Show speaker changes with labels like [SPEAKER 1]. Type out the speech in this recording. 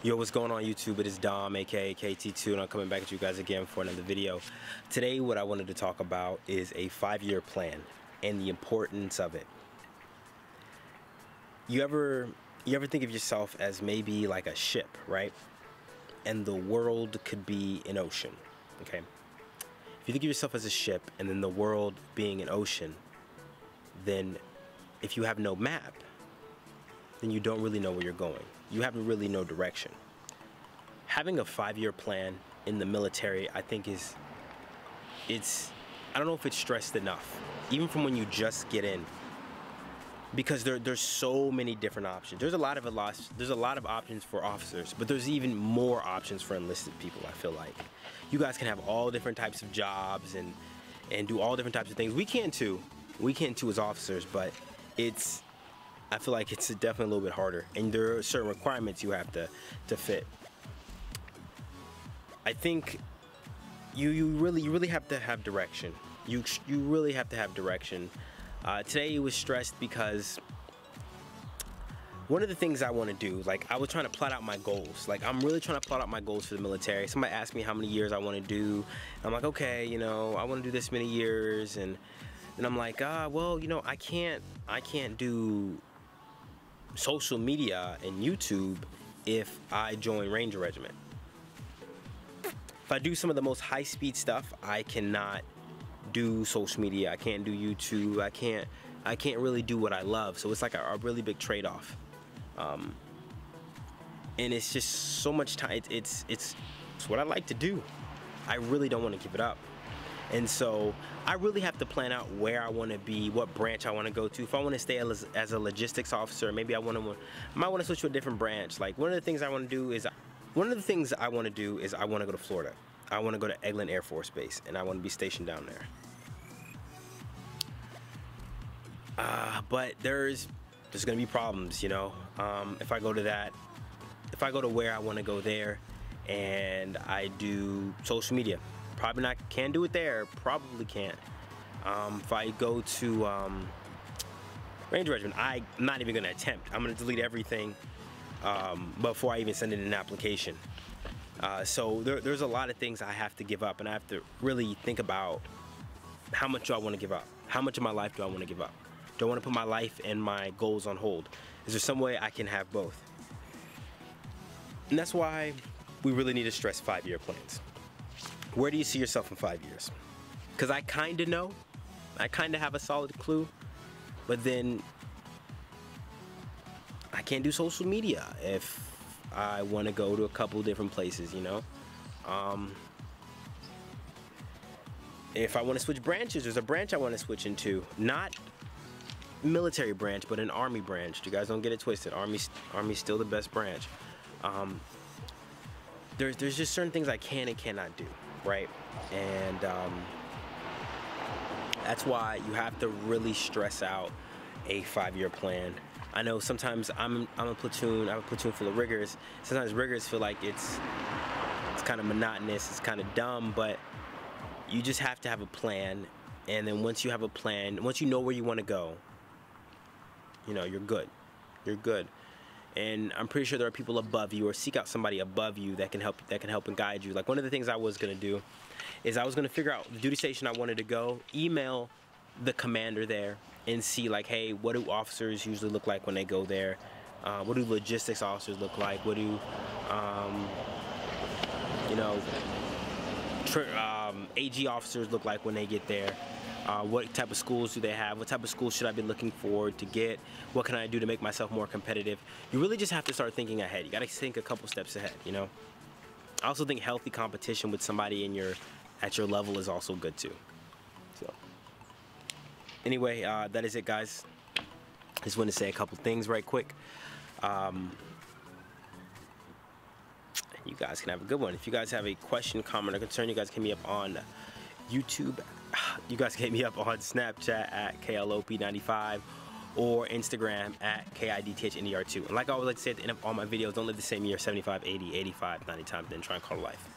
[SPEAKER 1] Yo, what's going on YouTube? It is Dom, aka KT2, and I'm coming back at you guys again for another video. Today, what I wanted to talk about is a 5-year plan and the importance of it. You ever think of yourself as maybe like a ship, right? And the world could be an ocean, okay? If you think of yourself as a ship and then the world being an ocean, then if you have no map, then you don't really know where you're going. You have really no direction. Having a 5-year plan in the military, I think I don't know if it's stressed enough, even from when you just get in, because there's so many different options. There's a lot of options for officers, but there's even more options for enlisted people. I feel like you guys can have all different types of jobs and do all different types of things. We can too as officers, but I feel like it's definitely a little bit harder, and there are certain requirements you have to fit. I think you really have to have direction. You really have to have direction. Today it was stressed because one of the things I want to do, like I was trying to plot out my goals. Like I'm really trying to plot out my goals for the military. Somebody asked me how many years I want to do. I'm like, okay, you know, I want to do this many years, and I'm like, well, you know, I can't do social media and YouTube if I join Ranger Regiment. If I do some of the most high-speed stuff, I cannot do social media. I can't do YouTube. I can't really do what I love. So it's like a really big trade-off. And it's just so much time. It's what I like to do. I really don't want to give it up. And so I really have to plan out where I want to be, what branch I want to go to. If I want to stay as a logistics officer, maybe I might want to switch to a different branch. Like one of the things I want to do is I want to go to Florida. I want to go to Eglin Air Force Base, and I want to be stationed down there. But there's going to be problems, you know. If I go to where I want to go there, and I do social media. Probably not, can't do it there, probably can't. If I go to Ranger Regiment, I'm not even gonna attempt. I'm gonna delete everything before I even send in an application. So there's a lot of things I have to give up, and I have to really think about how much do I wanna give up? How much of my life do I wanna give up? Do I wanna put my life and my goals on hold? Is there some way I can have both? And that's why we really need to stress 5-year plans. Where do you see yourself in 5 years? Because I kind of know, I kind of have a solid clue, but then I can't do social media if I want to go to a couple different places, you know. If I want to switch branches, there's a branch I want to switch into, not military branch, but an Army branch. You guys don't get it twisted. Army's still the best branch. There's just certain things I can and cannot do. Right? And that's why you have to really stress out a 5-year plan. I know sometimes I have a platoon full of riggers. Sometimes riggers feel like it's kind of monotonous, it's kind of dumb, but you just have to have a plan. And then once you have a plan, once you know where you want to go, you know, you're good. You're good. And I'm pretty sure there are people above you, or seek out somebody above you that can help and guide you. Like one of the things I was gonna do is I was gonna figure out the duty station I wanted to go, email the commander there and see like, hey, what do officers usually look like when they go there? What do logistics officers look like? What do you know, AG officers look like when they get there? What type of schools do they have? What type of schools should I be looking forward to get? What can I do to make myself more competitive? You really just have to start thinking ahead. You gotta think a couple steps ahead, you know? I also think healthy competition with somebody at your level is also good too. So, anyway, that is it, guys. Just want to say a couple things right quick. You guys can have a good one. If you guys have a question, comment, or concern, you guys can hit me up on YouTube. You guys can hit me up on Snapchat at KLOP95 or Instagram at KIDTHNDR2. And like I always like to say at the end of all my videos, don't live the same year 75, 80, 85, 90 times, then try and call it life.